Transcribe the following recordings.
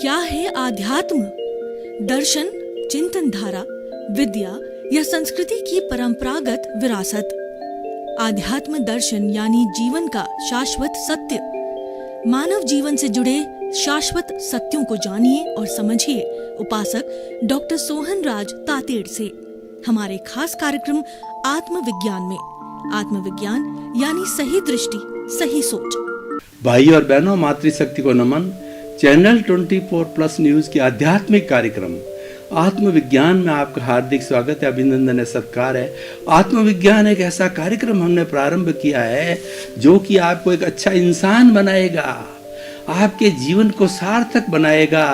क्या है आध्यात्म? दर्शन, चिंतन धारा, विद्या या संस्कृति की परंपरागत विरासत। आध्यात्म दर्शन यानी जीवन का शाश्वत सत्य। मानव जीवन से जुड़े शाश्वत सत्यों को जानिए और समझिए उपासक डॉक्टर सोहन राज तातेड़ से हमारे खास कार्यक्रम आत्मविज्ञान में। आत्मविज्ञान यानी सही दृष्टि, सही सोच। भाई और बहनों, मातृशक्ति को नमन। चैनल 24+ न्यूज के आध्यात्मिक कार्यक्रम आत्मविज्ञान में आपका हार्दिक स्वागत है, अभिनंदन है, सत्कार है। आत्मविज्ञान एक ऐसा कार्यक्रम हमने प्रारंभ किया है जो कि आपको एक अच्छा इंसान बनाएगा, आपके जीवन को सार्थक बनाएगा।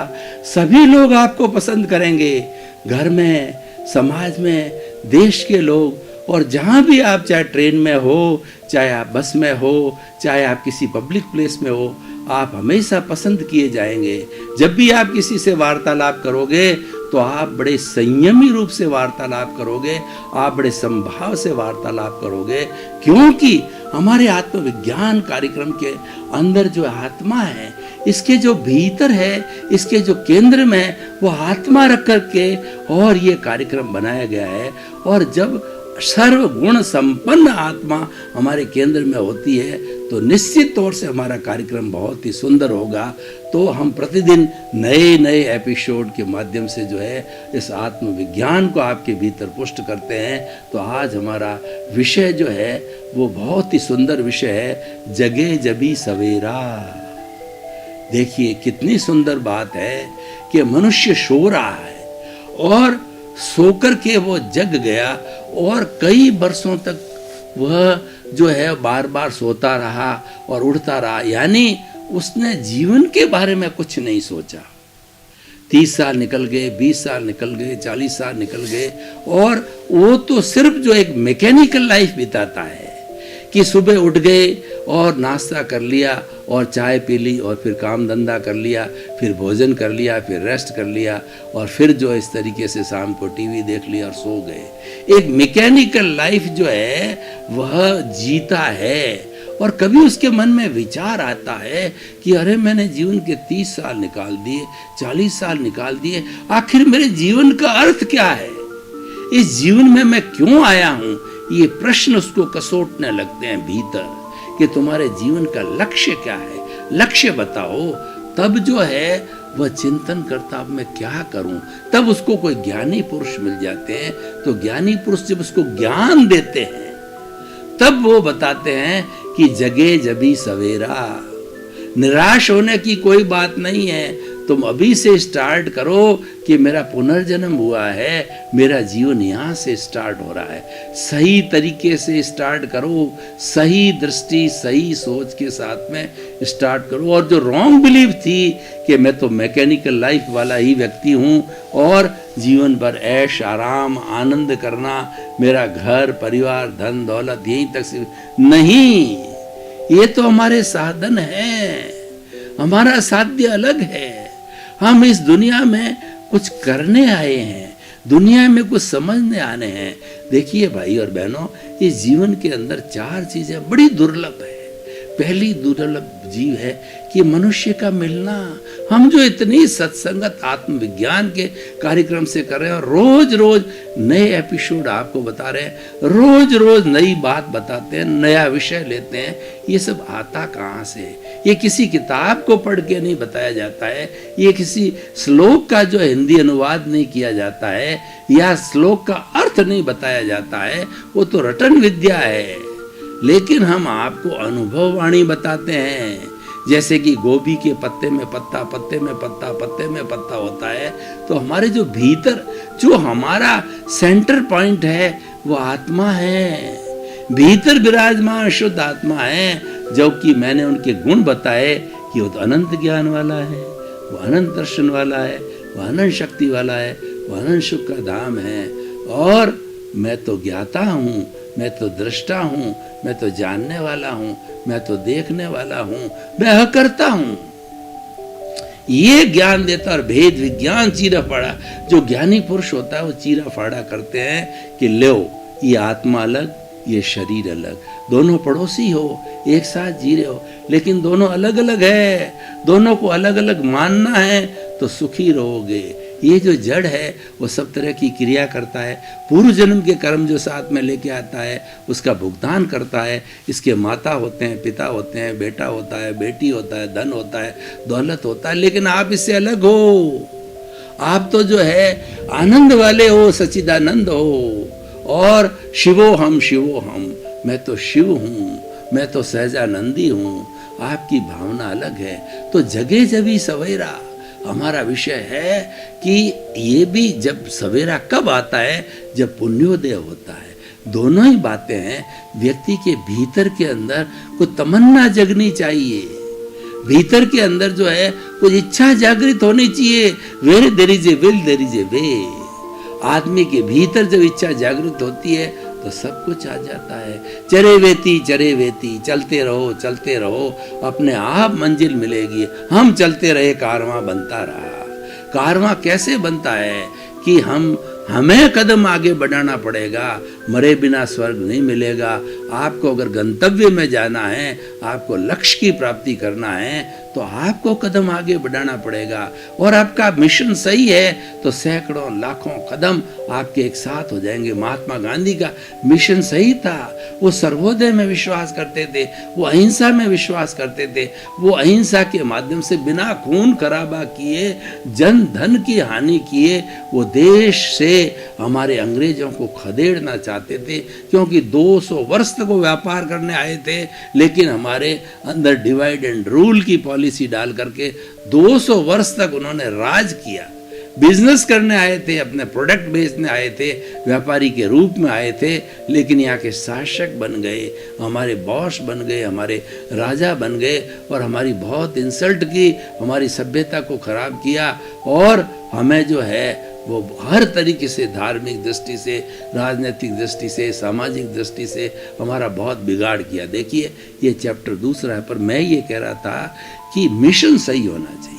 सभी लोग आपको पसंद करेंगे, घर में, समाज में, देश के लोग। और जहाँ भी आप, चाहे ट्रेन में हो, चाहे आप बस में हो, चाहे आप किसी पब्लिक प्लेस में हो, आप हमेशा पसंद किए जाएंगे। जब भी आप किसी से वार्तालाप करोगे तो आप बड़े संयमी रूप से वार्तालाप करोगे, आप बड़े संभाव से वार्तालाप करोगे, क्योंकि हमारे आत्मविज्ञान कार्यक्रम के अंदर जो आत्मा है, इसके जो भीतर है, इसके जो केंद्र में वो आत्मा रख करके और ये कार्यक्रम बनाया गया है। और जब सर्वगुण संपन्न आत्मा हमारे केंद्र में होती है तो निश्चित तौर से हमारा कार्यक्रम बहुत ही सुंदर होगा। तो हम प्रतिदिन नए नए एपिसोड के माध्यम से जो है इस आत्मविज्ञान को आपके भीतर पुष्ट करते हैं। तो आज हमारा विषय जो है वो बहुत ही सुंदर विषय है, जगे जबी सवेरा। देखिए कितनी सुंदर बात है कि मनुष्य सो रहा है और सोकर के वो जग गया और कई वर्षों तक वह जो है बार बार सोता रहा और उठता रहा, यानी उसने जीवन के बारे में कुछ नहीं सोचा। 30 साल निकल गए, 20 साल निकल गए, 40 साल निकल गए और वो तो सिर्फ जो एक मैकेनिकल लाइफ बिताता है कि सुबह उठ गए और नाश्ता कर लिया और चाय पी ली और फिर काम धंधा कर लिया, फिर भोजन कर लिया, फिर रेस्ट कर लिया और फिर जो इस तरीके से शाम को टीवी देख लिया और सो गए। एक मैकेनिकल लाइफ जो है वह जीता है। और कभी उसके मन में विचार आता है कि अरे मैंने जीवन के 30 साल निकाल दिए, 40 साल निकाल दिए, आखिर मेरे जीवन का अर्थ क्या है, इस जीवन में मैं क्यों आया हूँ। ये प्रश्न उसको कसोटने लगते हैं भीतर कि तुम्हारे जीवन का लक्ष्य क्या है, लक्ष्य बताओ। तब जो है वह चिंतन करता, अब मैं क्या करूं। तब उसको कोई ज्ञानी पुरुष मिल जाते हैं। तो ज्ञानी पुरुष जब उसको ज्ञान देते हैं तब वो बताते हैं कि जगे जबी सवेरा। निराश होने की कोई बात नहीं है, तुम अभी से स्टार्ट करो कि मेरा पुनर्जन्म हुआ है, मेरा जीवन यहाँ से स्टार्ट हो रहा है। सही तरीके से स्टार्ट करो, सही दृष्टि, सही सोच के साथ में स्टार्ट करो। और जो रॉन्ग बिलीफ थी कि मैं तो मैकेनिकल लाइफ वाला ही व्यक्ति हूँ और जीवन भर ऐश आराम आनंद करना, मेरा घर परिवार धन दौलत यहीं तक सिर्फ नहीं, ये तो हमारे साधन हैं, हमारा साध्य अलग है। हम इस दुनिया में कुछ करने आए हैं, दुनिया में कुछ समझने आने हैं। देखिए भाई और बहनों, इस जीवन के अंदर 4 चीजें बड़ी दुर्लभ है। पहली दुर्लभ जीव है कि मनुष्य का मिलना। हम जो इतनी सत्संगत आत्मविज्ञान के कार्यक्रम से कर रहे हैं और रोज रोज नए एपिसोड आपको बता रहे हैं, रोज रोज नई बात बताते हैं, नया विषय लेते हैं, ये सब आता कहाँ से? ये किसी किताब को पढ़ के नहीं बताया जाता है, ये किसी श्लोक का जो हिंदी अनुवाद नहीं किया जाता है या श्लोक का अर्थ नहीं बताया जाता है, वो तो रटन विद्या है। लेकिन हम आपको अनुभव वाणी बताते हैं। जैसे कि गोभी के पत्ते में पत्ता, पत्ते में पत्ता, पत्ते में पत्ता होता है, तो हमारे जो भीतर जो हमारा सेंटर पॉइंट है वो आत्मा है, भीतर विराजमान शुद्ध आत्मा है। जबकि मैंने उनके गुण बताए कि वो तो अनंत ज्ञान वाला है, वो अनंत दर्शन वाला है, वो अनंत शक्ति वाला है, वो अनंत सुख का धाम है। और मैं तो ज्ञाता हूँ, मैं तो दृष्टा हूँ, मैं तो जानने वाला हूँ, मैं तो देखने वाला हूँ, मैं अकर्ता हूँ। ये ज्ञान देता और भेद विज्ञान चीरा फाड़ा। जो ज्ञानी पुरुष होता है वो चीरा फाड़ा करते हैं कि लो ये आत्मा अलग, ये शरीर अलग, दोनों पड़ोसी हो, एक साथ जी रहे हो, लेकिन दोनों अलग अलग है, दोनों को अलग अलग मानना है तो सुखी रहोगे। ये जो जड़ है वो सब तरह की क्रिया करता है, पूर्व जन्म के कर्म जो साथ में लेके आता है उसका भुगतान करता है। इसके माता होते हैं, पिता होते हैं, बेटा होता है, बेटी होता है, धन होता है, दौलत होता है, लेकिन आप इससे अलग हो। आप तो जो है आनंद वाले हो, सच्चिदानंद हो। और शिवो हम, शिवो हम, मैं तो शिव हूँ, मैं तो सहजानंदी हूँ। आपकी भावना अलग है। तो जगे जभी सवेरा हमारा विषय है कि ये भी जब सवेरा कब आता है, जब पुण्योदय होता है। दोनों ही बातें हैं। व्यक्ति के भीतर के अंदर कोई तमन्ना जगनी चाहिए, भीतर के अंदर जो है कुछ इच्छा जागृत होनी चाहिए। Where there is a will, there is a way. आदमी के भीतर जब इच्छा जागृत होती है तो सब कुछ आ जाता है। चरे वेती, चलते चलते रहो, अपने आप मंजिल मिलेगी। हम चलते रहे, कारवां बनता रहा। कारवां कैसे बनता है कि हमें कदम आगे बढ़ाना पड़ेगा। मरे बिना स्वर्ग नहीं मिलेगा। आपको अगर गंतव्य में जाना है, आपको लक्ष्य की प्राप्ति करना है, तो आपको कदम आगे बढ़ाना पड़ेगा। और आपका मिशन सही है तो सैकड़ों लाखों कदम आपके एक साथ हो जाएंगे। महात्मा गांधी का मिशन सही था। वो सर्वोदय में विश्वास करते थे, वो अहिंसा में विश्वास करते थे। वो अहिंसा के माध्यम से बिना खून खराबा किए, जन धन की हानि किए, वो देश से हमारे अंग्रेजों को खदेड़ना चाहते थे। क्योंकि 200 वर्ष तक वो व्यापार करने आए थे, लेकिन हमारे अंदर डिवाइड एंड रूल की पॉलिसी डाल करके 200 वर्ष तक उन्होंने राज किया। बिजनेस करने आए थे, अपने प्रोडक्ट बेचने आए थे, व्यापारी के रूप में आए थे, लेकिन यहाँ के शासक बन गए, हमारे बॉस बन गए, हमारे राजा बन गए और हमारी बहुत इंसल्ट की, हमारी सभ्यता को खराब किया और हमें जो है वो हर तरीके से, धार्मिक दृष्टि से, राजनीतिक दृष्टि से, सामाजिक दृष्टि से हमारा बहुत बिगाड़ किया। देखिए ये चैप्टर दूसरा है, पर मैं ये कह रहा था कि मिशन सही होना चाहिए।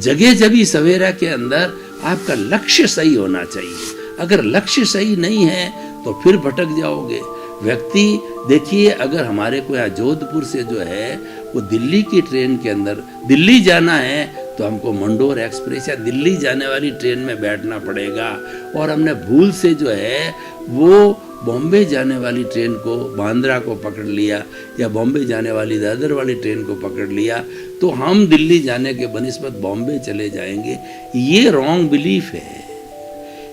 जगे जभी सवेरा के अंदर आपका लक्ष्य सही होना चाहिए। अगर लक्ष्य सही नहीं है तो फिर भटक जाओगे। व्यक्ति देखिए, अगर हमारे को यहाँ जोधपुर से जो है वो दिल्ली की ट्रेन के अंदर दिल्ली जाना है तो हमको मंडोर एक्सप्रेस या दिल्ली जाने वाली ट्रेन में बैठना पड़ेगा। और हमने भूल से जो है वो बॉम्बे जाने वाली ट्रेन को, बांद्रा को पकड़ लिया या बॉम्बे जाने वाली दादर वाली ट्रेन को पकड़ लिया, तो हम दिल्ली जाने के बनिस्बत बॉम्बे चले जाएंगे। ये रॉन्ग बिलीफ है।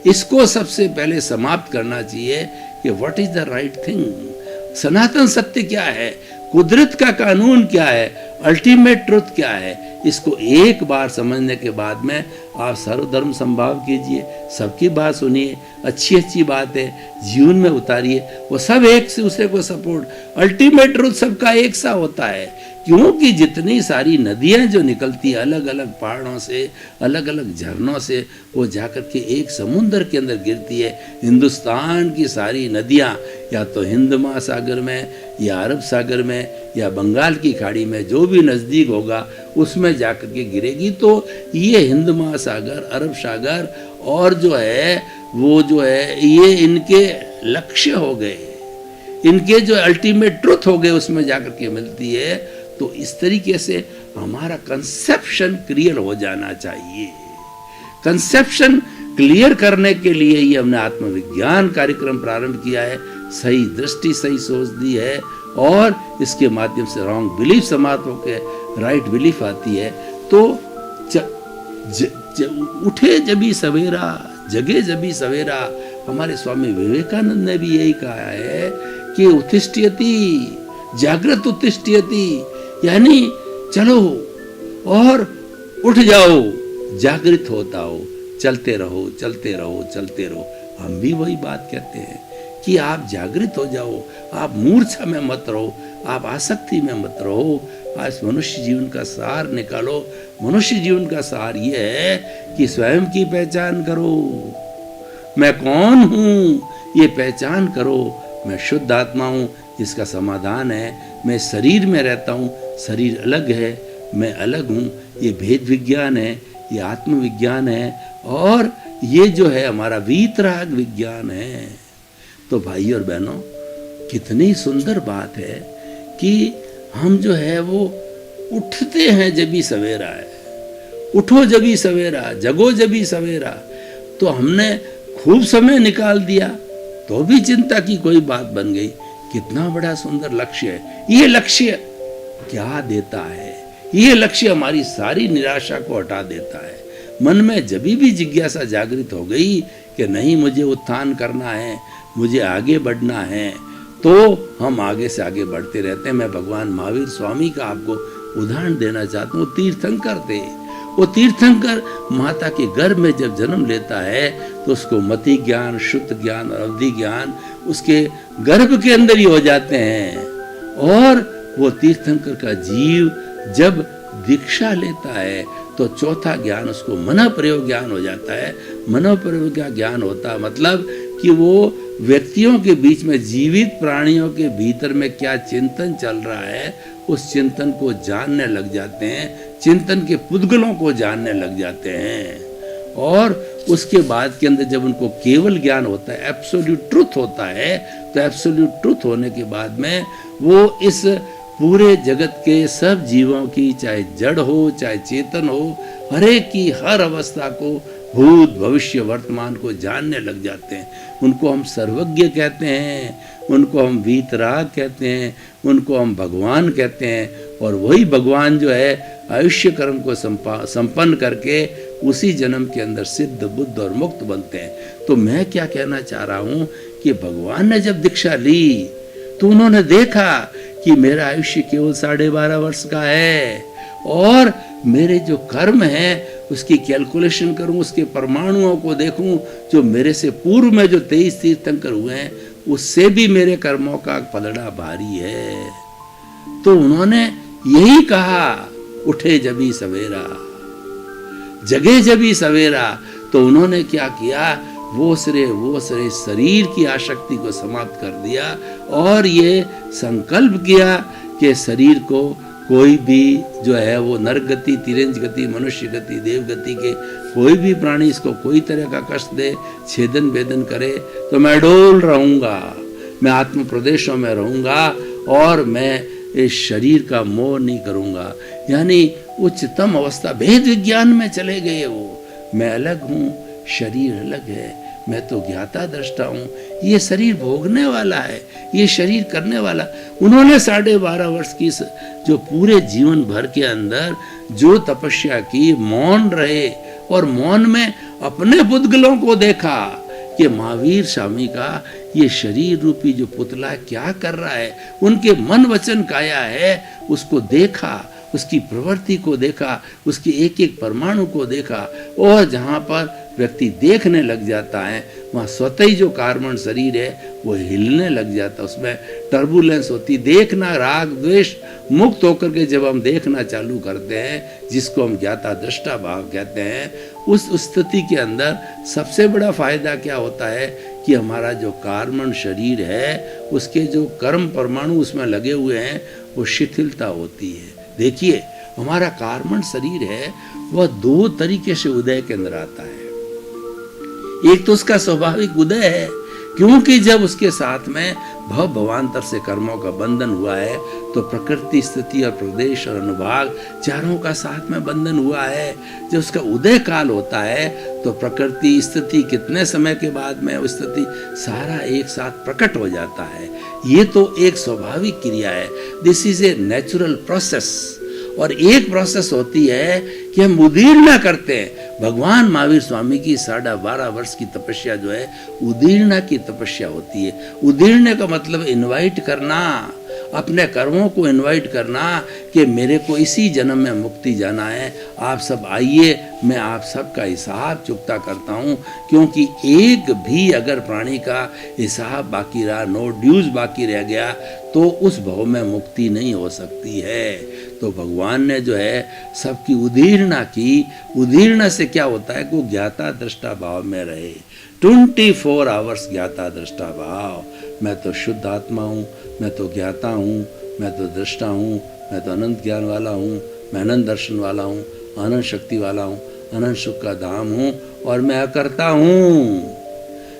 इसको सबसे पहले समाप्त करना चाहिए कि what is the right thing. सनातन सत्य क्या है, कुदरत का कानून क्या है, अल्टीमेट ट्रुथ क्या है। इसको एक बार समझने के बाद में आप सर्वधर्म संभाव कीजिए, सबकी बात सुनिए, अच्छी अच्छी बात है जीवन में उतारिए। वो सब एक से दूसरे को सपोर्ट। अल्टीमेट ट्रुथ सबका एक सा होता है, क्योंकि जितनी सारी नदियाँ जो निकलती है अलग अलग पहाड़ों से, अलग अलग झरनों से, वो जाकर के एक समुद्र के अंदर गिरती है। हिंदुस्तान की सारी नदियाँ या तो हिंद महासागर में या अरब सागर में या बंगाल की खाड़ी में, जो भी नज़दीक होगा उसमें जाकर के गिरेगी। तो ये हिंद महासागर, अरब सागर और जो है वो जो है ये इनके लक्ष्य हो गए, इनके जो अल्टीमेट ट्रुथ हो गए, उसमें जाकर के मिलती है। तो इस तरीके से हमारा कंसेप्शन क्लियर हो जाना चाहिए। कंसेप्शन क्लियर करने के लिए ही हमने आत्मविज्ञान कार्यक्रम प्रारंभ किया है। सही दृष्टि, सही सोच दी है और इसके माध्यम से रॉन्ग बिलीफ समाप्त होकर राइट बिलीफ आती है। तो उठे जभी सवेरा, जगे जभी सवेरा। हमारे स्वामी विवेकानंद ने भी यही कहा है कि उत्तिष्ठति, जागृत उत्तिष्ठति, यानी चलो और उठ जाओ, जागृत होता हो, चलते रहो, चलते रहो, चलते रहो। हम भी वही बात कहते हैं कि आप जागृत हो जाओ, आप मूर्छा में मत रहो, आप आसक्ति में मत रहो। आज मनुष्य जीवन का सार निकालो। मनुष्य जीवन का सार ये है कि स्वयं की पहचान करो, मैं कौन हूँ ये पहचान करो। मैं शुद्ध आत्मा हूँ, इसका समाधान है। मैं शरीर में रहता हूँ, शरीर अलग है, मैं अलग हूँ। ये भेद विज्ञान है, ये आत्मविज्ञान है और ये जो है हमारा वीतराग विज्ञान है। तो भाई और बहनों, कितनी सुंदर बात है कि हम जो है वो उठते हैं जभी सवेरा है, उठो जभी सवेरा, जगो जभी सवेरा। तो हमने खूब समय निकाल दिया तो भी चिंता की कोई बात बन गई। कितना बड़ा सुंदर लक्ष्य है। ये लक्ष्य क्या देता है? ये लक्ष्य हमारी सारी निराशा को हटा देता है। मन में जभी भी जिज्ञासा जागृत हो गई कि नहीं, मुझे उत्थान करना है, मुझे आगे बढ़ना है, तो हम आगे से आगे बढ़ते रहते हैं। मैं भगवान महावीर स्वामी का आपको उदाहरण देना चाहता हूँ। तीर्थंकर थे। वो तीर्थंकर माता के गर्भ में जब जन्म लेता है तो उसको मति ज्ञान, शुद्ध ज्ञान और अवधि ज्ञान उसके गर्भ के अंदर ही हो जाते हैं। और वो तीर्थंकर का जीव जब दीक्षा लेता है तो चौथा ज्ञान उसको मन प्रयोग ज्ञान हो जाता है। मन प्रयोग का ज्ञान होता है मतलब कि वो व्यक्तियों के बीच में, जीवित प्राणियों के भीतर में क्या चिंतन चल रहा है उस चिंतन को जानने लग जाते हैं, चिंतन के पुद्गलों को जानने लग जाते हैं। और उसके बाद के अंदर जब उनको केवल ज्ञान होता है, एब्सोल्यूट ट्रुथ होता है, तो एब्सोल्यूट ट्रुथ होने के बाद में वो इस पूरे जगत के सब जीवों की, चाहे जड़ हो चाहे चेतन हो, हर एक की हर अवस्था को, भूत भविष्य वर्तमान को जानने लग जाते हैं। उनको हम सर्वज्ञ कहते हैं, उनको हम वीतराग कहते हैं, उनको हम भगवान कहते हैं। और वही भगवान जो है आयुष्य कर्म को संपन्न करके उसी जन्म के अंदर सिद्ध, बुद्ध और मुक्त बनते हैं। तो मैं क्या कहना चाह रहा हूँ कि भगवान ने जब दीक्षा ली तो उन्होंने देखा कि मेरा आयुष्य केवल 12.5 वर्ष का है और मेरे जो कर्म है उसकी कैलकुलेशन करूं, उसके परमाणुओं को देखूं, जो मेरे से पूर्व में जो 23 तीर्थंकर हुए हैं उससे भी मेरे कर्मों का पलड़ा भारी है। तो उन्होंने यही कहा, उठे जभी सवेरा, जगे जभी सवेरा। तो उन्होंने क्या किया, वो सरे शरीर की आसक्ति को समाप्त कर दिया और ये संकल्प किया कि शरीर को कोई भी जो है वो नरक गति, तिरंज गति, मनुष्य गति, देव गति के कोई भी प्राणी इसको कोई तरह का कष्ट दे, छेदन वेदन करे तो मैं डोल रहूंगा, मैं आत्म प्रदेशों में रहूंगा और मैं इस शरीर का मोह नहीं करूंगा। यानी उच्चतम अवस्था, भेद विज्ञान में चले गए वो। मैं अलग हूँ, शरीर अलग है, मैं तो ज्ञाता दृष्टा हूँ, ये शरीर भोगने वाला है, ये शरीर करने वाला। उन्होंने 12.5 वर्ष की जो पूरे जीवन भर के अंदर जो तपस्या की, मौन रहे और मौन में अपने पुद्गलों को देखा कि महावीर स्वामी का ये शरीर रूपी जो पुतला क्या कर रहा है, उनके मन वचन काया है उसको देखा, उसकी प्रवृत्ति को देखा, उसकी एक एक परमाणु को देखा। और जहाँ पर व्यक्ति देखने लग जाता है वहाँ स्वतः ही जो कार्बन शरीर है वो हिलने लग जाता है, उसमें टर्बुलेंस होती। देखना, राग द्वेष मुक्त होकर के जब हम देखना चालू करते हैं, जिसको हम ज्ञाता दृष्टा भाव कहते हैं, उस स्थिति के अंदर सबसे बड़ा फायदा क्या होता है कि हमारा जो कार्बन शरीर है उसके जो कर्म परमाणु उसमें लगे हुए हैं वो शिथिलता होती है। देखिए, हमारा कार्बन शरीर है वह 2 तरीके से उदय के अंदर आता है। एक तो उसका स्वाभाविक उदय है, क्योंकि जब उसके साथ में भवांतर से कर्मों का बंधन हुआ है तो प्रकृति, स्थिति और प्रदेश और अनुभाग चारों का साथ में बंधन हुआ है। जब उसका उदय काल होता है तो प्रकृति, स्थिति कितने समय के बाद में स्थिति सारा एक साथ प्रकट हो जाता है। ये तो एक स्वाभाविक क्रिया है, this is a natural process. और एक प्रोसेस होती है कि हम उदीर्णा करते हैं। भगवान महावीर स्वामी की 12.5 वर्ष की तपस्या जो है उदीर्णा की तपस्या होती है। उदीर्णे का मतलब इनवाइट करना, अपने कर्मों को इनवाइट करना कि मेरे को इसी जन्म में मुक्ति जाना है, आप सब आइए, मैं आप सब का हिसाब चुकता करता हूँ। क्योंकि एक भी अगर प्राणी का हिसाब बाकी रहा, नो ड्यूज बाकी रह गया, तो उस भव में मुक्ति नहीं हो सकती है। तो भगवान ने जो है सबकी उदीर्णा की। उदीर्णा से क्या होता है कि वो ज्ञाता दृष्टा भाव में रहे, 24 आवर्स ज्ञाता दृष्टा भाव। मैं तो शुद्ध आत्मा हूँ, मैं तो ज्ञाता हूँ, मैं तो दृष्टा हूँ, मैं तो अनंत ज्ञान वाला हूँ, मैं अनंत दर्शन वाला हूँ, अनंत शक्ति वाला हूँ, अनंत सुख का धाम हूँ और मैं अकर्ता हूँ।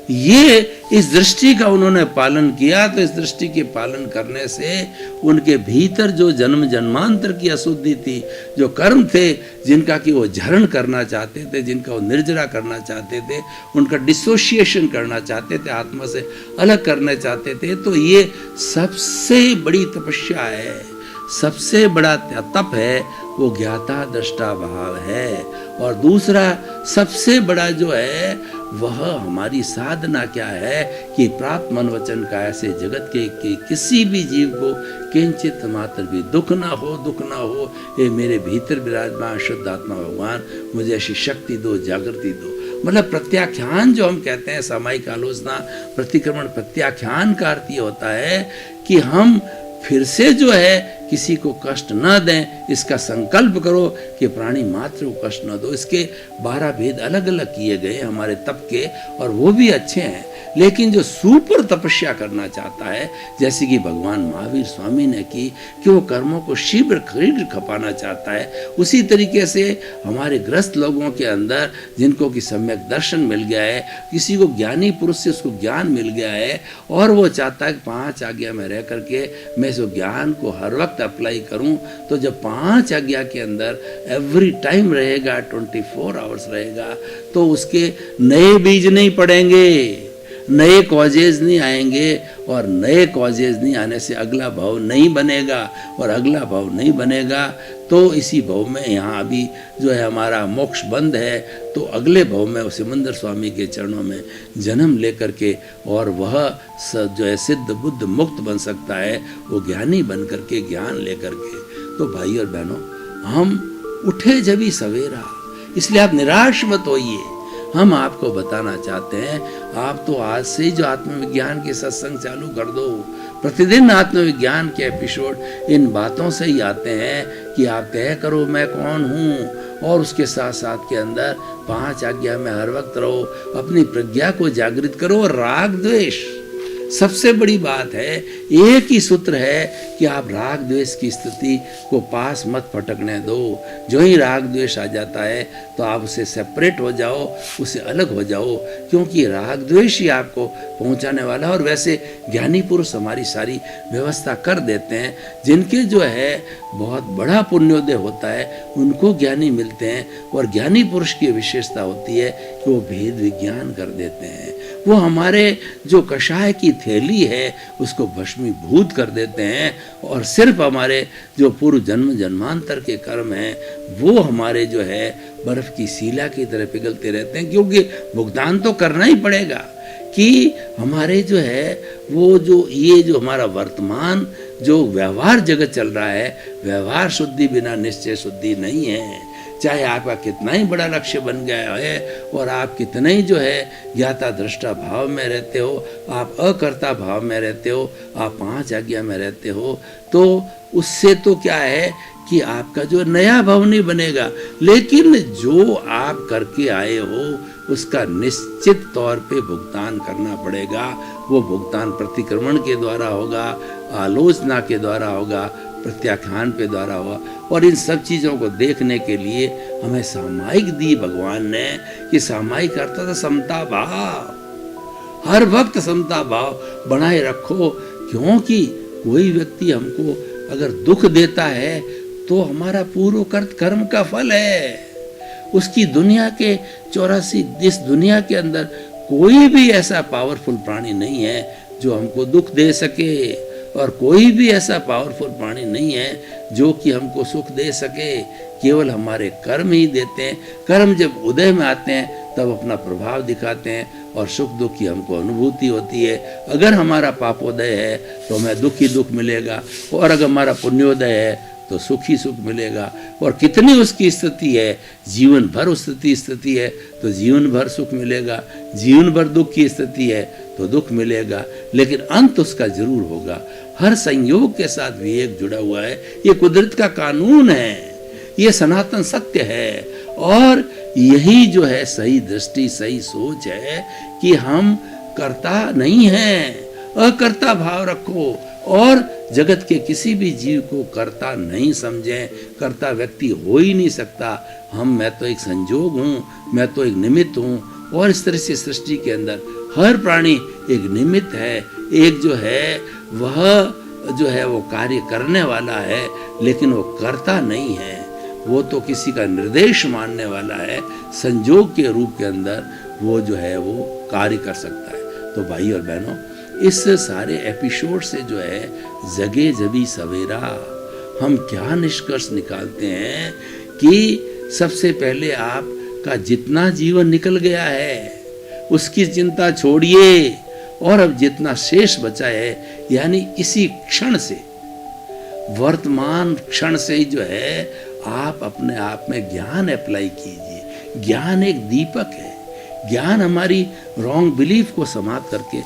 ये इस दृष्टि का उन्होंने पालन किया, तो इस दृष्टि के पालन करने से उनके भीतर जो जन्म जन्मांतर की अशुद्धि थी, जो कर्म थे जिनका कि वो झरण करना चाहते थे, जिनका वो निर्जरा करना चाहते थे, उनका डिसोशिएशन करना चाहते थे, आत्मा से अलग करना चाहते थे, तो ये सबसे बड़ी तपस्या है, सबसे बड़ा तप है, वो ज्ञाता दृष्टा भाव है। और दूसरा सबसे बड़ा जो है वह हमारी साधना क्या है कि प्राप्त मन वचन का ऐसे जगत के किसी भी जीव को किंचित मात्र भी दुख ना हो, ये मेरे भीतर विराजमान शुद्ध आत्मा भगवान मुझे ऐसी शक्ति दो, जागृति दो। मतलब प्रत्याख्यान जो हम कहते हैं, सामायिक आलोचना, प्रतिक्रमण, प्रत्याख्यान का अर्थ ये होता है कि हम फिर से जो है किसी को कष्ट न दें, इसका संकल्प करो कि प्राणी मात्र को कष्ट न दो। इसके 12 भेद अलग अलग किए गए हमारे तप के, और वो भी अच्छे हैं। लेकिन जो सुपर तपस्या करना चाहता है, जैसे कि भगवान महावीर स्वामी ने की, कि वो कर्मों को शीघ्र खपाना चाहता है, उसी तरीके से हमारे ग्रस्त लोगों के अंदर जिनको कि सम्यक दर्शन मिल गया है, किसी को ज्ञानी पुरुष से उसको ज्ञान मिल गया है, और वो चाहता है कि 5 आज्ञा में रह करके मैं इस ज्ञान को हर वक्त अप्लाई करूं। तो जब 5 आज्ञा के अंदर एवरी टाइम रहेगा, 24 आवर्स रहेगा, तो उसके नए बीज नहीं पड़ेंगे, नए कॉजेज नहीं आएंगे, और नए कॉजेज नहीं आने से अगला भाव नहीं बनेगा, और अगला भाव नहीं बनेगा तो इसी भाव में यहाँ अभी जो है हमारा मोक्ष बंद है, तो अगले भाव में सिमंदर स्वामी के चरणों में जन्म लेकर के, और वह जो है सिद्ध बुद्ध मुक्त बन सकता है, वो ज्ञानी बन करके, ज्ञान लेकर के। तो भाई और बहनों, हम उठे जब ही सवेरा, इसलिए आप निराश मत होइए। हम आपको बताना चाहते हैं, आप तो आज से ही जो आत्मविज्ञान के सत्संग चालू कर दो। प्रतिदिन आत्मविज्ञान के एपिसोड इन बातों से ही आते हैं कि आप तय करो मैं कौन हूँ, और उसके साथ साथ के अंदर 5 आज्ञा में हर वक्त रहो, अपनी प्रज्ञा को जागृत करो। राग द्वेष सबसे बड़ी बात है, एक ही सूत्र है कि आप राग द्वेष की स्थिति को पास मत फटकने दो। जो ही राग द्वेष आ जाता है तो आप उसे सेपरेट हो जाओ, उससे अलग हो जाओ, क्योंकि राग द्वेष ही आपको पहुंचाने वाला है। और वैसे ज्ञानी पुरुष हमारी सारी व्यवस्था कर देते हैं, जिनके जो है बहुत बड़ा पुण्योदय होता है उनको ज्ञानी मिलते हैं, और ज्ञानी पुरुष की विशेषता होती है कि वो भेद विज्ञान कर देते हैं। वो हमारे जो कषाय की थैली है उसको भस्मीभूत कर देते हैं, और सिर्फ हमारे जो पूर्व जन्म जन्मांतर के कर्म हैं वो हमारे जो है बर्फ की सीला की तरह पिघलते रहते हैं, क्योंकि भुगतान तो करना ही पड़ेगा कि हमारे जो है वो जो ये जो हमारा वर्तमान जो व्यवहार जगत चल रहा है, व्यवहार शुद्धि बिना निश्चय शुद्धि नहीं है। चाहे आपका कितना ही बड़ा लक्ष्य बन गया है, और आप कितने ही जो है ज्ञाता दृष्टा भाव में रहते हो, आप अकर्ता भाव में रहते हो, आप 5 आज्ञा में रहते हो, तो उससे तो क्या है कि आपका जो नया भाव नहीं बनेगा। लेकिन जो आप करके आए हो उसका निश्चित तौर पे भुगतान करना पड़ेगा। वो भुगतान प्रतिक्रमण के द्वारा होगा, आलोचना के द्वारा होगा, प्रत्याख्यान पे द्वारा होगा। और इन सब चीज़ों को देखने के लिए हमें सामायिक दी भगवान ने, कि सामायिक अर्थ था समता भाव। हर वक्त समता भाव बनाए रखो, क्योंकि कोई व्यक्ति हमको अगर दुख देता है तो हमारा पूर्वकृत कर्म का फल है। उसकी दुनिया के 84 इस दुनिया के अंदर कोई भी ऐसा पावरफुल प्राणी नहीं है जो हमको दुख दे सके, और कोई भी ऐसा पावरफुल प्राणी नहीं है जो कि हमको सुख दे सके। केवल हमारे कर्म ही देते हैं। कर्म जब उदय में आते हैं तब अपना प्रभाव दिखाते हैं, और सुख दुख की हमको अनुभूति होती है। अगर हमारा पापोदय है तो हमें दुख ही दुख मिलेगा, और अगर हमारा पुण्योदय है तो सुख ही सुख मिलेगा। और कितनी उसकी स्थिति है, जीवन भर उस स्थिति है तो जीवन भर सुख मिलेगा, जीवन भर दुख की स्थिति है तो दुख मिलेगा, लेकिन अंत उसका जरूर होगा। हर संयोग के साथ विवेक जुड़ा हुआ है। ये कुदरत का कानून है, ये सनातन सत्य है, और यही जो है सही दृष्टि, सही सोच है कि हम कर्ता नहीं हैं, अकर्ता भाव रखो, और जगत के किसी भी जीव को कर्ता नहीं समझें। कर्ता व्यक्ति हो ही नहीं सकता। मैं तो एक संजोग हूँ, मैं तो एक निमित्त हूँ, और इस तरह से सृष्टि के अंदर हर प्राणी एक निमित्त है, एक जो है वह जो है वो कार्य करने वाला है, लेकिन वो करता नहीं है, वो तो किसी का निर्देश मानने वाला है, संजोग के रूप के अंदर वो जो है वो कार्य कर सकता है। तो भाई और बहनों, इस सारे एपिसोड से जो है जगे जबी सवेरा हम क्या निष्कर्ष निकालते हैं कि सबसे पहले आपका जितना जीवन निकल गया है उसकी चिंता छोड़िए, और अब जितना शेष बचा है यानी इसी क्षण से, वर्तमान क्षण से ही जो है आप अपने आप में ज्ञान अप्लाई कीजिए। ज्ञान एक दीपक है, ज्ञान हमारी रॉन्ग बिलीफ को समाप्त करके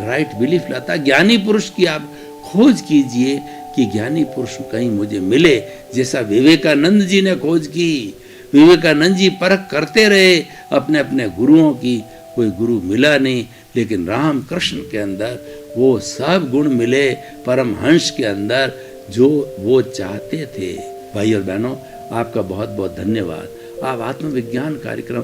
राइट बिलीफ लाता है। ज्ञानी पुरुष की आप खोज कीजिए कि ज्ञानी पुरुष कहीं मुझे मिले, जैसा विवेकानंद जी ने खोज की। विवेकानंद जी परख करते रहे अपने अपने गुरुओं की, कोई गुरु मिला नहीं, लेकिन राम कृष्ण के अंदर वो सब गुण मिले, परमहंस के अंदर जो वो चाहते थे। भाई और बहनों, आपका बहुत बहुत धन्यवाद। आप आत्मविज्ञान कार्यक्रम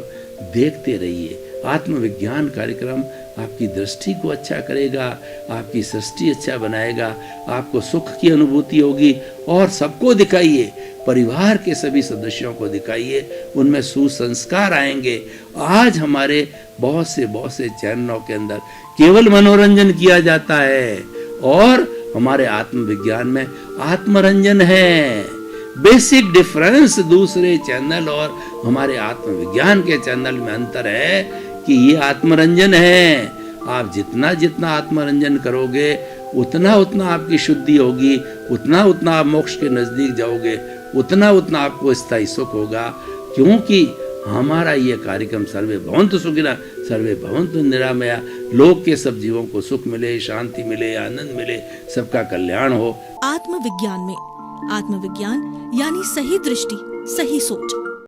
देखते रहिए। आत्मविज्ञान कार्यक्रम आपकी दृष्टि को अच्छा करेगा, आपकी सृष्टि अच्छा बनाएगा, आपको सुख की अनुभूति होगी, और सबको दिखाइए, परिवार के सभी सदस्यों को दिखाइए, उनमें सुसंस्कार आएंगे। आज हमारे बहुत से चैनलों के अंदर केवल मनोरंजन किया जाता है, और हमारे आत्मविज्ञान में आत्मरंजन है। बेसिक डिफरेंस दूसरे चैनल और हमारे आत्मविज्ञान के चैनल में अंतर है कि ये आत्मरंजन है। आप जितना जितना आत्मरंजन करोगे उतना उतना आपकी शुद्धि होगी, उतना उतना आप मोक्ष के नजदीक जाओगे, उतना उतना आपको स्थायी सुख होगा। क्योंकि हमारा ये कार्यक्रम सर्वे भवन्तु सुखिनः सर्वे भवन्तु निरामया, लोक के सब जीवों को सुख मिले, शांति मिले, आनंद मिले, सबका कल्याण हो। आत्मविज्ञान में आत्मविज्ञान यानी सही दृष्टि, सही सोच।